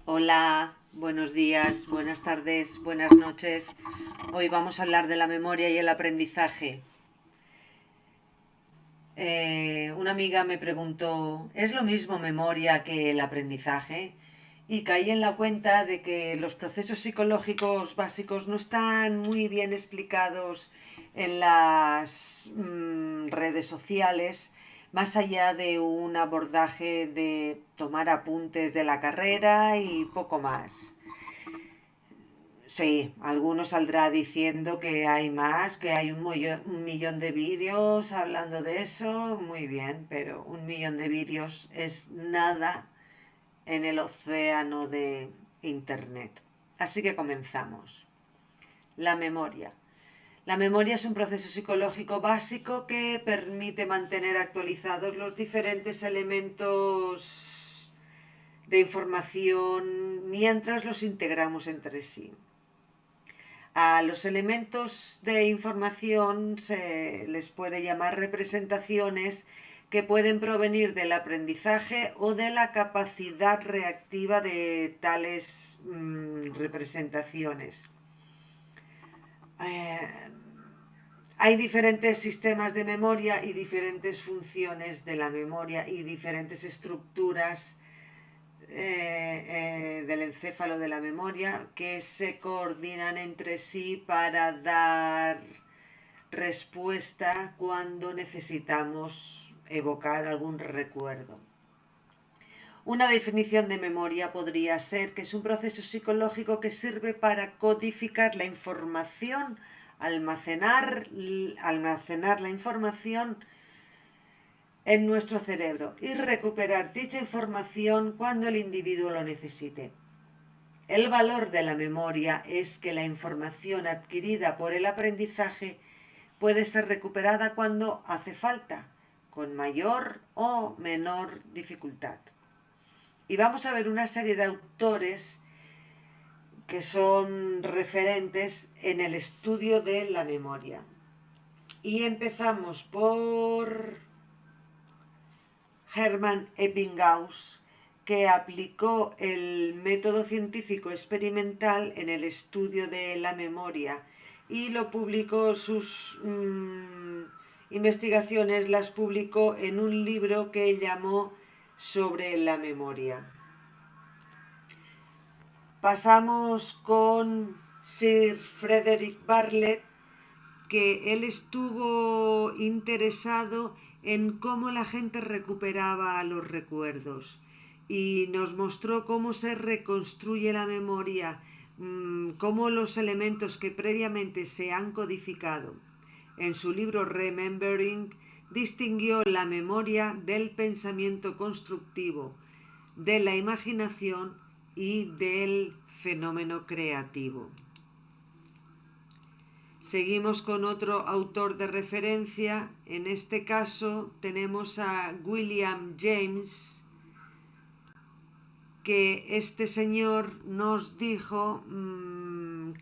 Hola, buenos días, buenas tardes, buenas noches. Hoy vamos a hablar de la memoria y el aprendizaje. Una amiga me preguntó, ¿es lo mismo memoria que el aprendizaje? Y caí en la cuenta de que los procesos psicológicos básicos no están muy bien explicados en las redes sociales, más allá de un abordaje de tomar apuntes de la carrera y poco más. Sí, alguno saldrá diciendo que hay más, que hay un millón de vídeos hablando de eso, muy bien, pero un millón de vídeos es nada en el océano de Internet. Así que comenzamos. La memoria. La memoria es un proceso psicológico básico que permite mantener actualizados los diferentes elementos de información mientras los integramos entre sí. A los elementos de información se les puede llamar representaciones que pueden provenir del aprendizaje o de la capacidad reactiva de tales representaciones. Eh, Hay diferentes sistemas de memoria y diferentes funciones de la memoria y diferentes estructuras del encéfalo de la memoria que se coordinan entre sí para dar respuesta cuando necesitamos evocar algún recuerdo. Una definición de memoria podría ser que es un proceso psicológico que sirve para codificar la información, almacenar la información en nuestro cerebro y recuperar dicha información cuando el individuo lo necesite. El valor de la memoria es que la información adquirida por el aprendizaje puede ser recuperada cuando hace falta, con mayor o menor dificultad. Y vamos a ver una serie de autores que son referentes en el estudio de la memoria. Y empezamos por Hermann Ebbinghaus, que aplicó el método científico experimental en el estudio de la memoria y lo publicó, sus investigaciones las publicó en un libro que llamó Sobre la memoria. Pasamos con Sir Frederick Bartlett, que él estuvo interesado en cómo la gente recuperaba los recuerdos y nos mostró cómo se reconstruye la memoria, cómo los elementos que previamente se han codificado. En su libro Remembering distinguió la memoria del pensamiento constructivo, de la imaginación y del fenómeno creativo. Seguimos con otro autor de referencia, en este caso tenemos a William James, que este señor nos dijo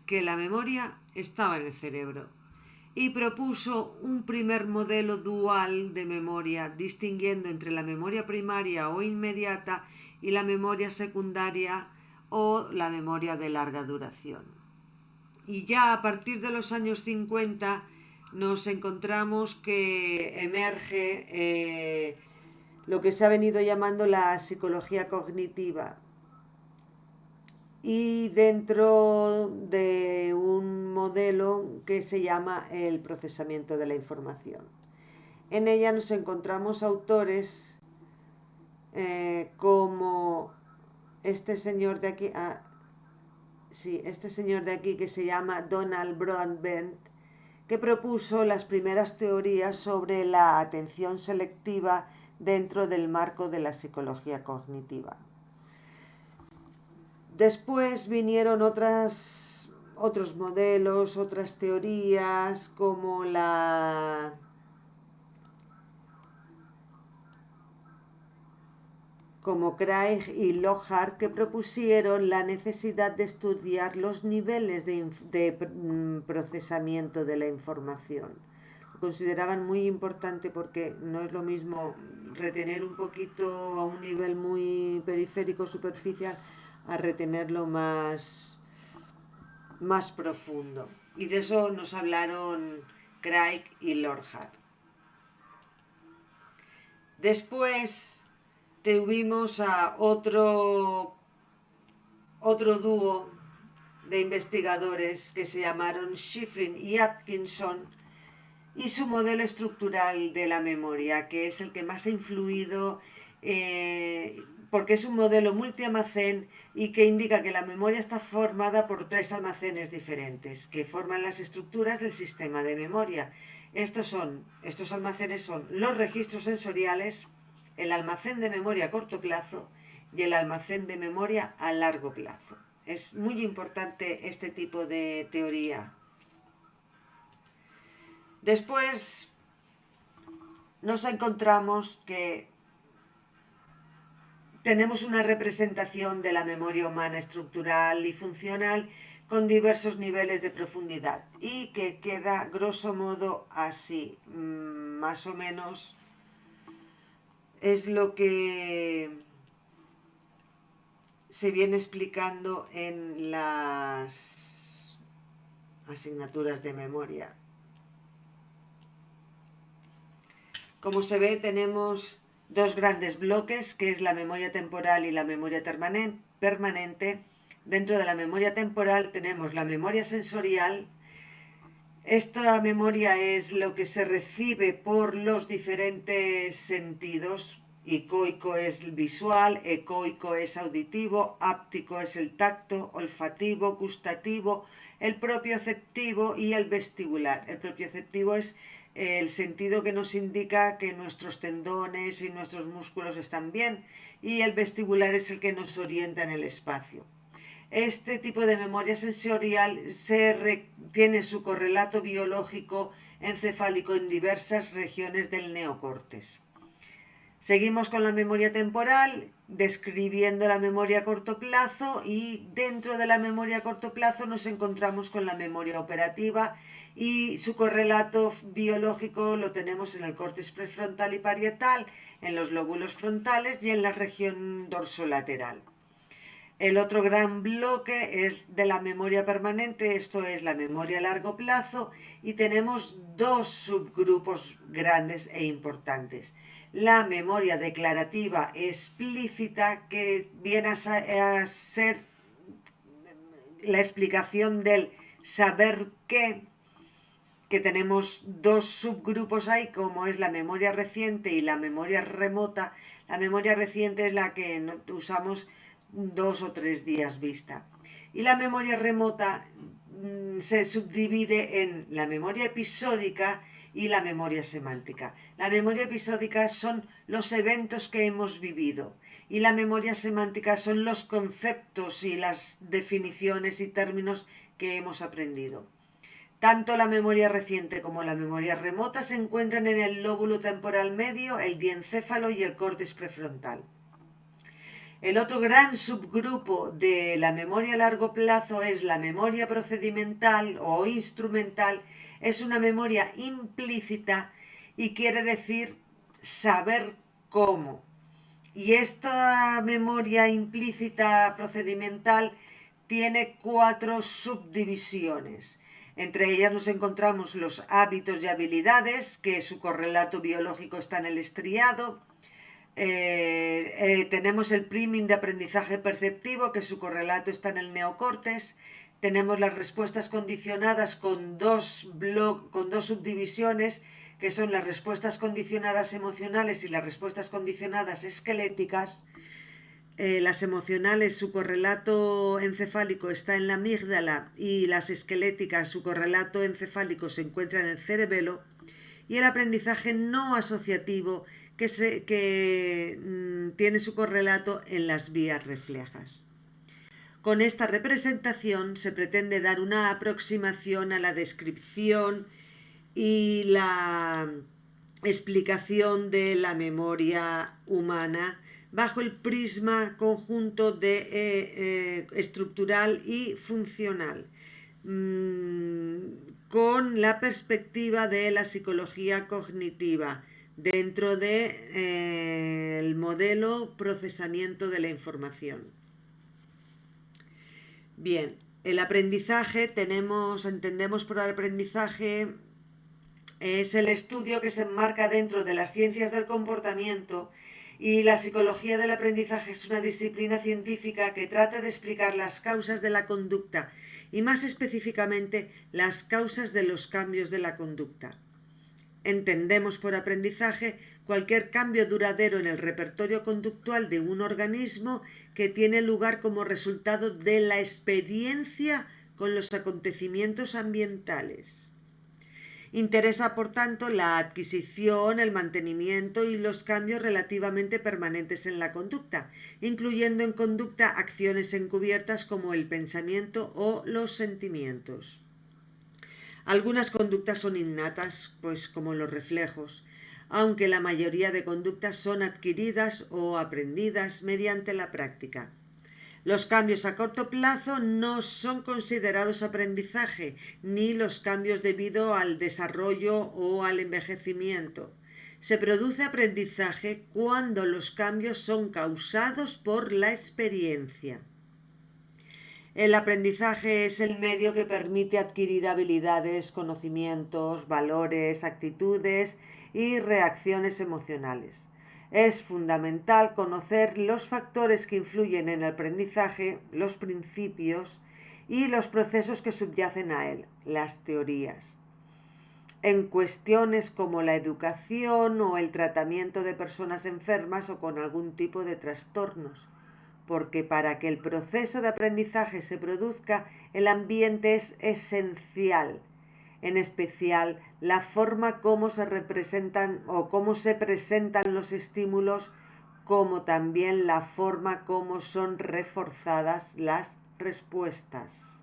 que la memoria estaba en el cerebro y propuso un primer modelo dual de memoria, distinguiendo entre la memoria primaria o inmediata y la memoria secundaria o la memoria de larga duración. Y ya a partir de los años 50 nos encontramos que emerge lo que se ha venido llamando la psicología cognitiva, y dentro de un modelo que se llama el procesamiento de la información. En ella nos encontramos autores como este señor de aquí, este señor de aquí que se llama Donald Broadbent, que propuso las primeras teorías sobre la atención selectiva dentro del marco de la psicología cognitiva. Después vinieron otras otros modelos, otras teorías, como Craig y Lockhart, que propusieron la necesidad de estudiar los niveles de procesamiento de la información. Lo consideraban muy importante porque no es lo mismo retener un poquito a un nivel muy periférico, superficial, a retenerlo más profundo. Y de eso nos hablaron Craig y Lockhart. Después tuvimos a otro dúo de investigadores que se llamaron Shiffrin y Atkinson, y su modelo estructural de la memoria, que es el que más ha influido, porque es un modelo multialmacén y que indica que la memoria está formada por 3 almacenes diferentes que forman las estructuras del sistema de memoria. Estos almacenes son los registros sensoriales, el almacén de memoria a corto plazo y el almacén de memoria a largo plazo. Es muy importante este tipo de teoría. Después nos encontramos que tenemos una representación de la memoria humana estructural y funcional con diversos niveles de profundidad y que queda grosso modo así, más o menos es lo que se viene explicando en las asignaturas de memoria. Como se ve, tenemos 2 grandes bloques, que es la memoria temporal y la memoria permanente. Dentro de la memoria temporal tenemos la memoria sensorial. Esta memoria es lo que se recibe por los diferentes sentidos. Icoico es visual, ecoico es auditivo, áptico es el tacto, olfativo, gustativo, el propioceptivo y el vestibular. El propioceptivo es el sentido que nos indica que nuestros tendones y nuestros músculos están bien, y el vestibular es el que nos orienta en el espacio. Este tipo de memoria sensorial tiene su correlato biológico encefálico en diversas regiones del neocórtex. Seguimos con la memoria temporal, describiendo la memoria a corto plazo, y dentro de la memoria a corto plazo nos encontramos con la memoria operativa, y su correlato biológico lo tenemos en el córtex prefrontal y parietal, en los lóbulos frontales y en la región dorsolateral. El otro gran bloque es de la memoria permanente, esto es la memoria a largo plazo, y tenemos 2 subgrupos grandes e importantes. La memoria declarativa explícita, que viene a ser la explicación del saber qué, que tenemos 2 subgrupos ahí, como es la memoria reciente y la memoria remota. La memoria reciente es la que usamos 2 o 3 días vista. Y la memoria remota se subdivide en la memoria episódica y la memoria semántica. La memoria episódica son los eventos que hemos vivido, y la memoria semántica son los conceptos y las definiciones y términos que hemos aprendido. Tanto la memoria reciente como la memoria remota se encuentran en el lóbulo temporal medio, el diencéfalo y el córtex prefrontal. El otro gran subgrupo de la memoria a largo plazo es la memoria procedimental o instrumental. Es una memoria implícita y quiere decir saber cómo. Y esta memoria implícita procedimental tiene 4 subdivisiones. Entre ellas nos encontramos los hábitos y habilidades, que su correlato biológico está en el estriado. Tenemos el priming de aprendizaje perceptivo, que su correlato está en el neocórtex. Tenemos las respuestas condicionadas con dos subdivisiones, que son las respuestas condicionadas emocionales y las respuestas condicionadas esqueléticas. Las emocionales, su correlato encefálico está en la amígdala, y las esqueléticas, su correlato encefálico se encuentra en el cerebelo. Y el aprendizaje no asociativo, que tiene su correlato en las vías reflejas. Con esta representación se pretende dar una aproximación a la descripción y la explicación de la memoria humana bajo el prisma conjunto de estructural y funcional, con la perspectiva de la psicología cognitiva dentro del modelo procesamiento de la información. Bien, el aprendizaje entendemos por aprendizaje es el estudio que se enmarca dentro de las ciencias del comportamiento, y la psicología del aprendizaje es una disciplina científica que trata de explicar las causas de la conducta y más específicamente las causas de los cambios de la conducta. Entendemos por aprendizaje cualquier cambio duradero en el repertorio conductual de un organismo que tiene lugar como resultado de la experiencia con los acontecimientos ambientales. Interesa, por tanto, la adquisición, el mantenimiento y los cambios relativamente permanentes en la conducta, incluyendo en conducta acciones encubiertas como el pensamiento o los sentimientos. Algunas conductas son innatas, pues como los reflejos, aunque la mayoría de conductas son adquiridas o aprendidas mediante la práctica. Los cambios a corto plazo no son considerados aprendizaje, ni los cambios debido al desarrollo o al envejecimiento. Se produce aprendizaje cuando los cambios son causados por la experiencia. El aprendizaje es el medio que permite adquirir habilidades, conocimientos, valores, actitudes y reacciones emocionales. Es fundamental conocer los factores que influyen en el aprendizaje, los principios y los procesos que subyacen a él, las teorías. En cuestiones como la educación o el tratamiento de personas enfermas o con algún tipo de trastornos, porque para que el proceso de aprendizaje se produzca, el ambiente es esencial, en especial la forma como se representan o cómo se presentan los estímulos, como también la forma como son reforzadas las respuestas.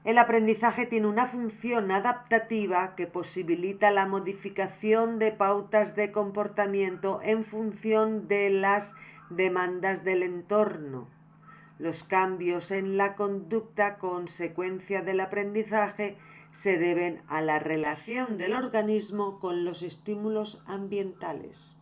El aprendizaje tiene una función adaptativa que posibilita la modificación de pautas de comportamiento en función de las demandas del entorno. Los cambios en la conducta consecuencia del aprendizaje se deben a la relación del organismo con los estímulos ambientales.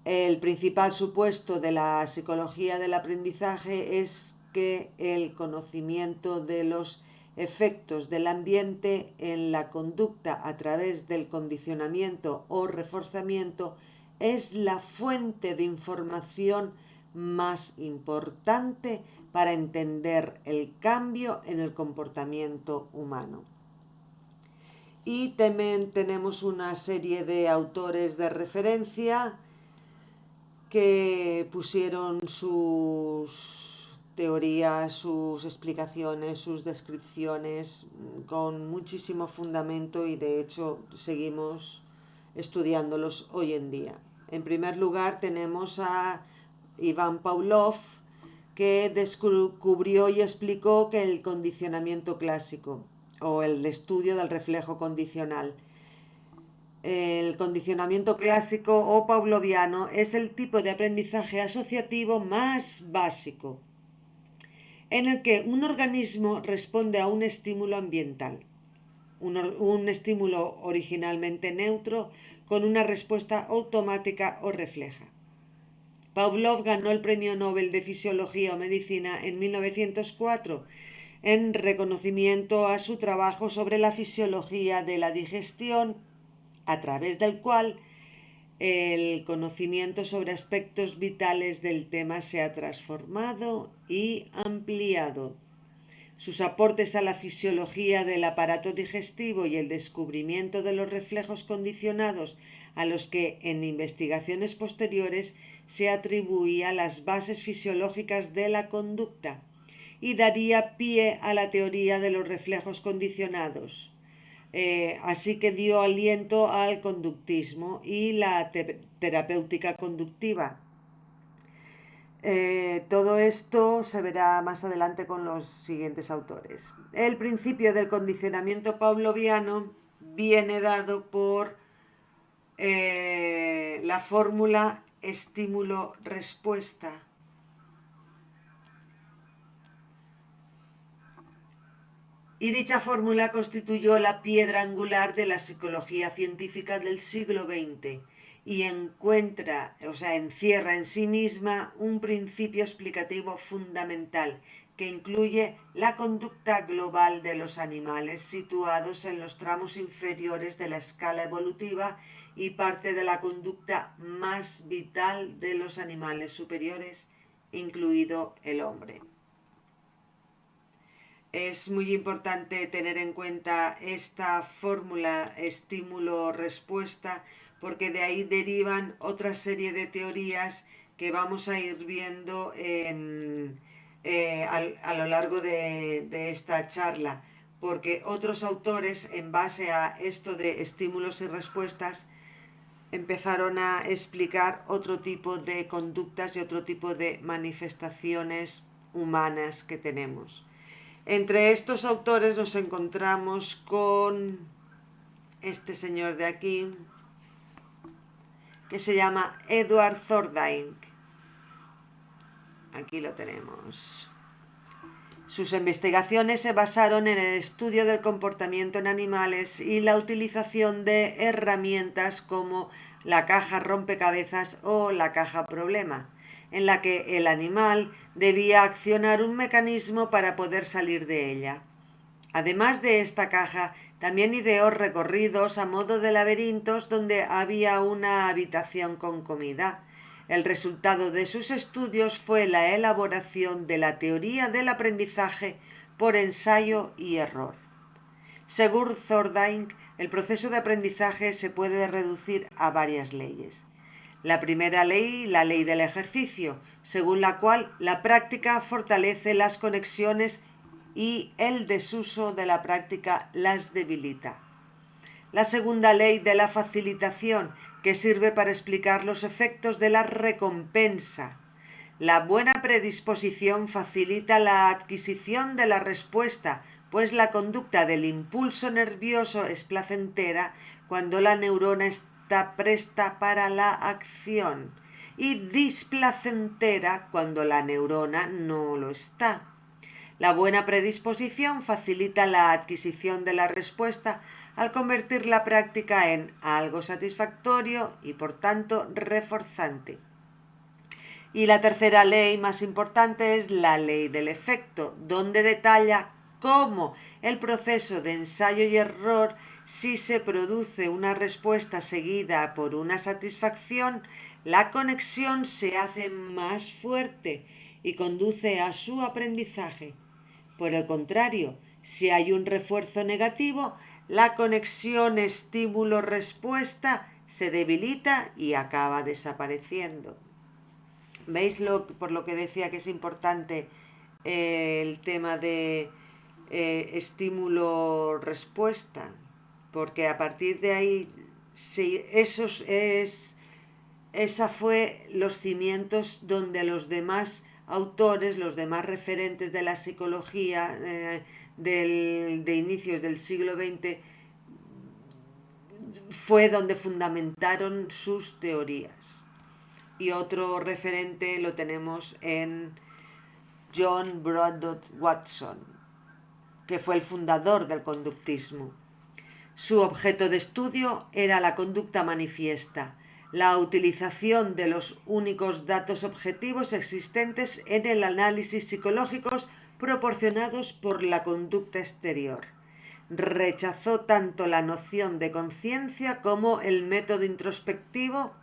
El principal supuesto de la psicología del aprendizaje es que el conocimiento de los efectos del ambiente en la conducta a través del condicionamiento o reforzamiento es la fuente de información más importante para entender el cambio en el comportamiento humano. Y también tenemos una serie de autores de referencia que pusieron sus teorías, sus explicaciones, sus descripciones con muchísimo fundamento, y de hecho seguimos estudiándolos hoy en día. En primer lugar tenemos a Ivan Pavlov, que descubrió y explicó que el condicionamiento clásico o el estudio del reflejo condicional. El condicionamiento clásico o pavloviano es el tipo de aprendizaje asociativo más básico, en el que un organismo responde a un estímulo ambiental, un estímulo originalmente neutro, con una respuesta automática o refleja. Pavlov ganó el Premio Nobel de Fisiología o Medicina en 1904 en reconocimiento a su trabajo sobre la fisiología de la digestión, a través del cual el conocimiento sobre aspectos vitales del tema se ha transformado y ampliado. Sus aportes a la fisiología del aparato digestivo y el descubrimiento de los reflejos condicionados, a los que en investigaciones posteriores se atribuía las bases fisiológicas de la conducta, y daría pie a la teoría de los reflejos condicionados. Así que dio aliento al conductismo y la terapéutica conductiva. Todo esto se verá más adelante con los siguientes autores. El principio del condicionamiento pavloviano viene dado por la fórmula estímulo-respuesta. Y dicha fórmula constituyó la piedra angular de la psicología científica del siglo XX y encierra en sí misma un principio explicativo fundamental que incluye la conducta global de los animales situados en los tramos inferiores de la escala evolutiva y parte de la conducta más vital de los animales superiores, incluido el hombre. Es muy importante tener en cuenta esta fórmula estímulo-respuesta porque de ahí derivan otra serie de teorías que vamos a ir viendo a lo largo de esta charla. Porque otros autores, en base a esto de estímulos y respuestas, empezaron a explicar otro tipo de conductas y otro tipo de manifestaciones humanas que tenemos. Entre estos autores nos encontramos con este señor de aquí, que se llama Edward Thorndike. Aquí lo tenemos. Sus investigaciones se basaron en el estudio del comportamiento en animales y la utilización de herramientas como la caja rompecabezas o la caja problema, en la que el animal debía accionar un mecanismo para poder salir de ella. Además de esta caja, también ideó recorridos a modo de laberintos donde había una habitación con comida. El resultado de sus estudios fue la elaboración de la teoría del aprendizaje por ensayo y error. Según Thorndike, el proceso de aprendizaje se puede reducir a varias leyes. La primera ley, la ley del ejercicio, según la cual la práctica fortalece las conexiones y el desuso de la práctica las debilita. La segunda ley de la facilitación, que sirve para explicar los efectos de la recompensa. La buena predisposición facilita la adquisición de la respuesta, pues la conducta del impulso nervioso es placentera cuando la neurona está presta para la acción y displacentera cuando la neurona no lo está. La buena predisposición facilita la adquisición de la respuesta al convertir la práctica en algo satisfactorio y por tanto reforzante. Y la tercera ley más importante es la ley del efecto, donde detalla cómo el proceso de ensayo y error, si se produce una respuesta seguida por una satisfacción, la conexión se hace más fuerte y conduce a su aprendizaje. Por el contrario, si hay un refuerzo negativo, la conexión estímulo-respuesta se debilita y acaba desapareciendo. ¿Veis por lo que decía que es importante el tema de estímulo-respuesta? Porque a partir de ahí, esa fue los cimientos donde los demás autores, los demás referentes de la psicología de inicios del siglo XX, fue donde fundamentaron sus teorías. Y otro referente lo tenemos en John Brodott Watson, que fue el fundador del conductismo. Su objeto de estudio era la conducta manifiesta, la utilización de los únicos datos objetivos existentes en el análisis psicológicos proporcionados por la conducta exterior. Rechazó tanto la noción de conciencia como el método introspectivo,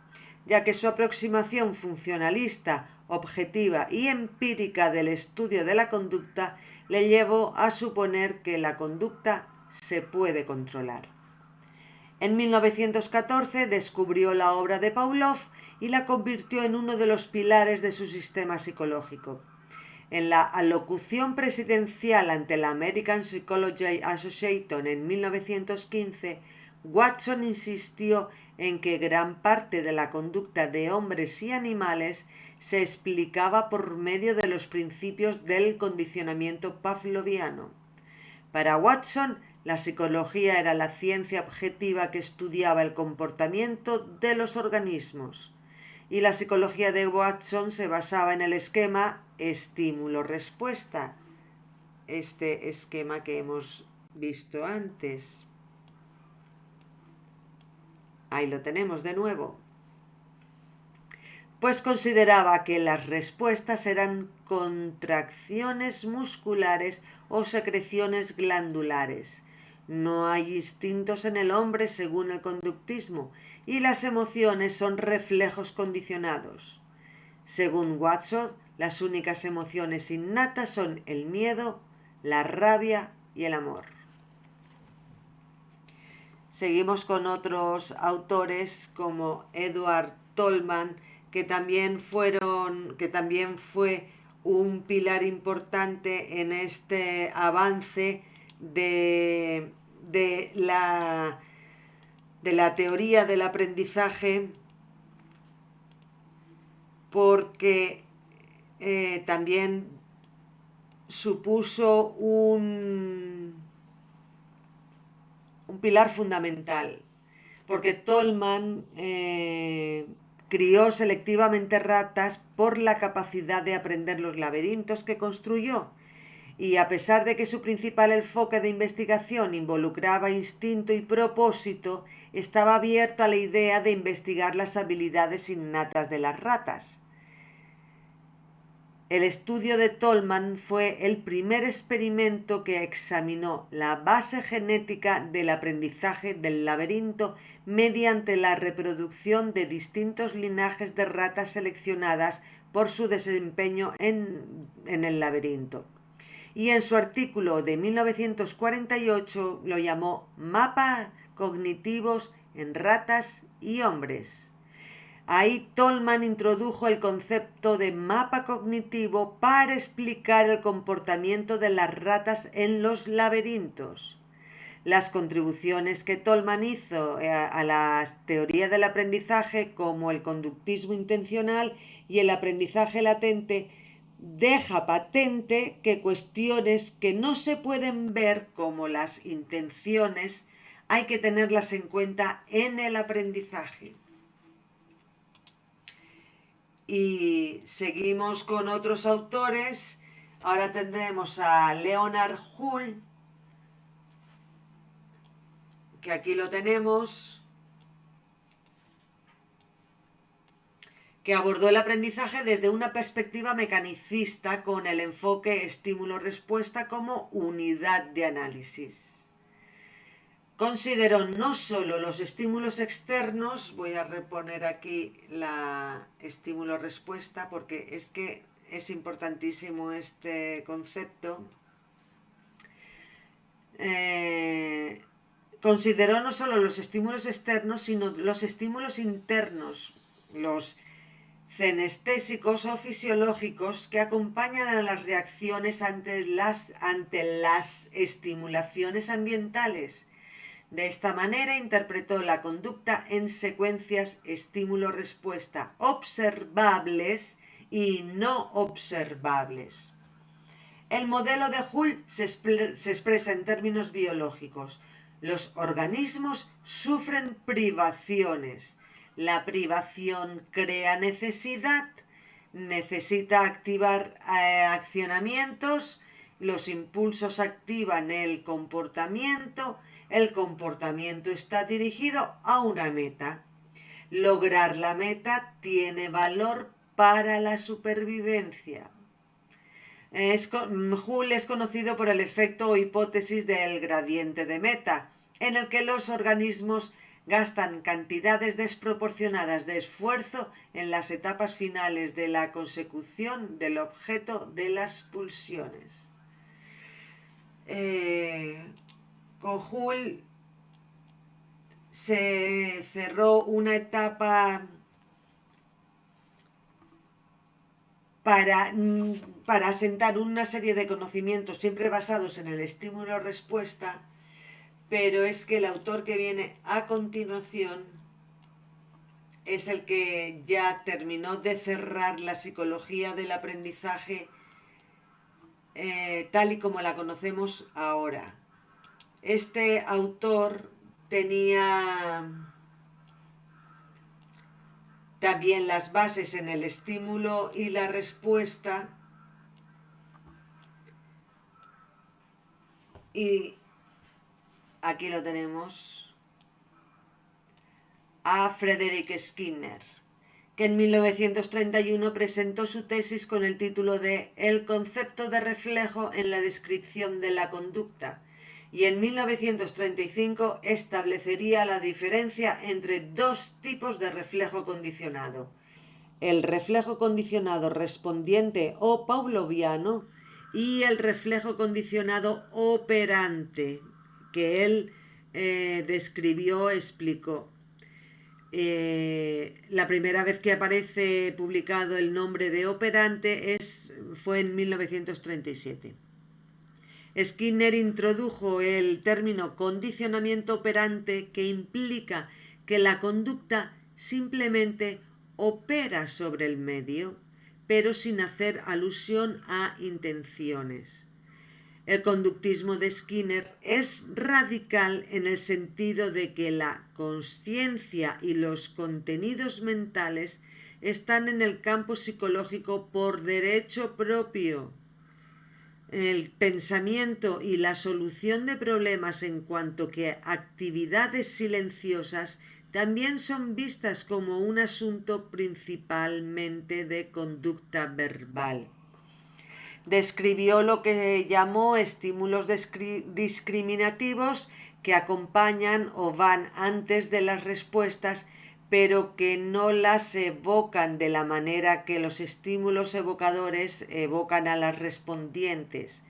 ya que su aproximación funcionalista, objetiva y empírica del estudio de la conducta le llevó a suponer que la conducta se puede controlar. En 1914 descubrió la obra de Pavlov y la convirtió en uno de los pilares de su sistema psicológico. En la alocución presidencial ante la American Psychology Association en 1915, Watson insistió en que gran parte de la conducta de hombres y animales se explicaba por medio de los principios del condicionamiento pavloviano. Para Watson, la psicología era la ciencia objetiva que estudiaba el comportamiento de los organismos, y la psicología de Watson se basaba en el esquema estímulo-respuesta, este esquema que hemos visto antes. Ahí lo tenemos de nuevo. Pues consideraba que las respuestas eran contracciones musculares o secreciones glandulares. No hay instintos en el hombre según el conductismo, y las emociones son reflejos condicionados. Según Watson, las únicas emociones innatas son el miedo, la rabia y el amor. Seguimos con otros autores como Edward Tolman, que también fue un pilar importante en este avance de la teoría del aprendizaje, porque también supuso un pilar fundamental, porque Tolman crió selectivamente ratas por la capacidad de aprender los laberintos que construyó, y a pesar de que su principal enfoque de investigación involucraba instinto y propósito, estaba abierto a la idea de investigar las habilidades innatas de las ratas. El estudio de Tolman fue el primer experimento que examinó la base genética del aprendizaje del laberinto mediante la reproducción de distintos linajes de ratas seleccionadas por su desempeño en el laberinto. Y en su artículo de 1948 lo llamó Mapas cognitivos en ratas y hombres. Ahí Tolman introdujo el concepto de mapa cognitivo para explicar el comportamiento de las ratas en los laberintos. Las contribuciones que Tolman hizo a la teoría del aprendizaje, como el conductismo intencional y el aprendizaje latente, deja patente que cuestiones que no se pueden ver, como las intenciones, hay que tenerlas en cuenta en el aprendizaje. Y seguimos con otros autores. Ahora tendremos a Leonard Hull, que aquí lo tenemos, que abordó el aprendizaje desde una perspectiva mecanicista con el enfoque estímulo-respuesta como unidad de análisis. Consideró no solo los estímulos externos, voy a reponer aquí la estímulo-respuesta porque es que es importantísimo este concepto. Consideró no solo los estímulos externos, sino los estímulos internos, los cenestésicos o fisiológicos que acompañan a las reacciones ante las estimulaciones ambientales. De esta manera interpretó la conducta en secuencias estímulo-respuesta observables y no observables. El modelo de Hull se expresa en términos biológicos. Los organismos sufren privaciones. La privación crea necesidad, necesita activar accionamientos, los impulsos activan el comportamiento está dirigido a una meta. Lograr la meta tiene valor para la supervivencia. Hull es conocido por el efecto o hipótesis del gradiente de meta, en el que los organismos gastan cantidades desproporcionadas de esfuerzo en las etapas finales de la consecución del objeto de las pulsiones. Con Hull se cerró una etapa para asentar una serie de conocimientos siempre basados en el estímulo-respuesta, pero es que el autor que viene a continuación es el que ya terminó de cerrar la psicología del aprendizaje tal y como la conocemos ahora. Este autor tenía también las bases en el estímulo y la respuesta, y aquí lo tenemos, a Frederick Skinner, que en 1931 presentó su tesis con el título de El concepto de reflejo en la descripción de la conducta, y en 1935 establecería la diferencia entre dos tipos de reflejo condicionado: el reflejo condicionado respondiente o pavloviano y el reflejo condicionado operante, que él describió, explicó. La primera vez que aparece publicado el nombre de operante fue en 1937. Skinner introdujo el término condicionamiento operante, que implica que la conducta simplemente opera sobre el medio, pero sin hacer alusión a intenciones. El conductismo de Skinner es radical en el sentido de que la consciencia y los contenidos mentales están en el campo psicológico por derecho propio. El pensamiento y la solución de problemas en cuanto que actividades silenciosas también son vistas como un asunto principalmente de conducta verbal. Describió lo que llamó estímulos discriminativos que acompañan o van antes de las respuestas, pero que no las evocan de la manera que los estímulos evocadores evocan a las respondientes.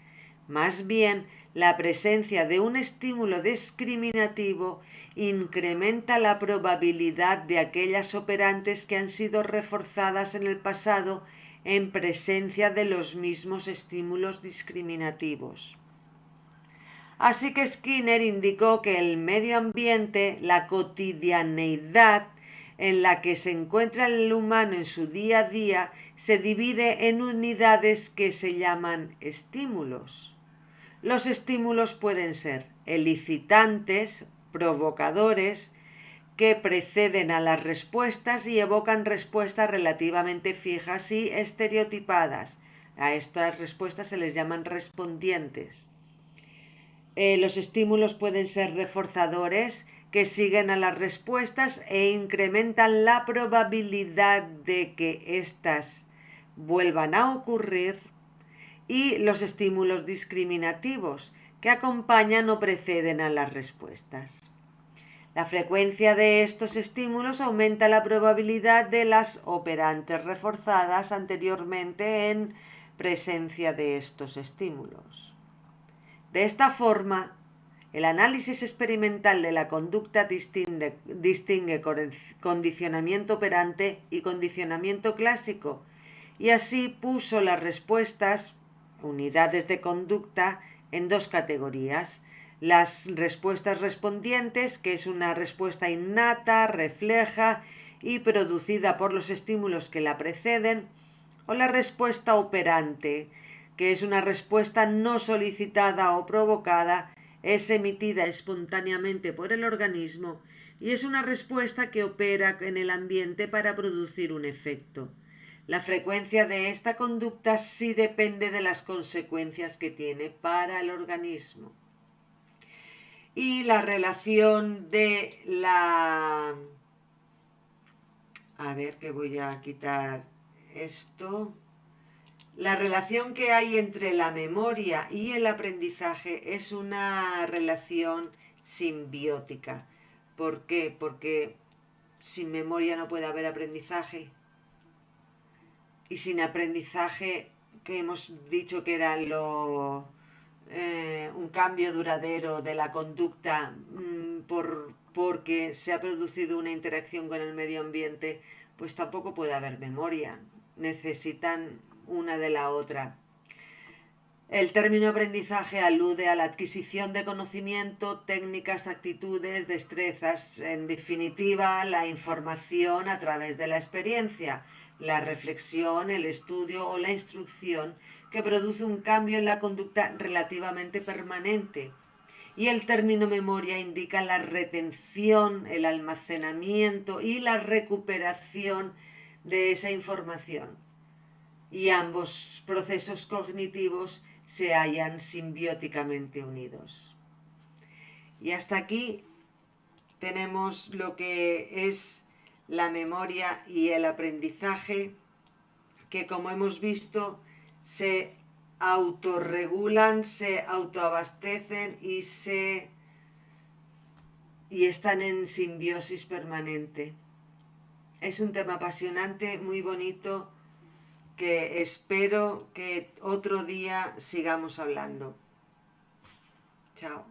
Más bien, la presencia de un estímulo discriminativo incrementa la probabilidad de aquellas operantes que han sido reforzadas en el pasado en presencia de los mismos estímulos discriminativos. Así que Skinner indicó que el medio ambiente, la cotidianeidad en la que se encuentra el humano en su día a día, se divide en unidades que se llaman estímulos. Los estímulos pueden ser elicitantes, provocadores, que preceden a las respuestas y evocan respuestas relativamente fijas y estereotipadas. A estas respuestas se les llaman respondientes. Los estímulos pueden ser reforzadores, que siguen a las respuestas e incrementan la probabilidad de que éstas vuelvan a ocurrir. Y los estímulos discriminativos, que acompañan o preceden a las respuestas. La frecuencia de estos estímulos aumenta la probabilidad de las operantes reforzadas anteriormente en presencia de estos estímulos. De esta forma, el análisis experimental de la conducta distingue condicionamiento operante y condicionamiento clásico, y así puso las respuestas, unidades de conducta, en dos categorías: las respuestas respondientes, que es una respuesta innata, refleja y producida por los estímulos que la preceden, o la respuesta operante, que es una respuesta no solicitada o provocada, es emitida espontáneamente por el organismo y es una respuesta que opera en el ambiente para producir un efecto. La frecuencia de esta conducta sí depende de las consecuencias que tiene para el organismo. Y la relación de la... A ver, que voy a quitar esto. La relación que hay entre la memoria y el aprendizaje es una relación simbiótica. ¿Por qué? Porque sin memoria no puede haber aprendizaje. Y sin aprendizaje, que hemos dicho que era un cambio duradero de la conducta porque se ha producido una interacción con el medio ambiente, pues tampoco puede haber memoria. Necesitan una de la otra. El término aprendizaje alude a la adquisición de conocimiento, técnicas, actitudes, destrezas, en definitiva, la información a través de la experiencia, la reflexión, el estudio o la instrucción que produce un cambio en la conducta relativamente permanente. Y el término memoria indica la retención, el almacenamiento y la recuperación de esa información. Y ambos procesos cognitivos se hallan simbióticamente unidos. Y hasta aquí tenemos lo que es la memoria y el aprendizaje, que como hemos visto se autorregulan, se autoabastecen y están en simbiosis permanente. Es un tema apasionante, muy bonito, que espero que otro día sigamos hablando. Chao.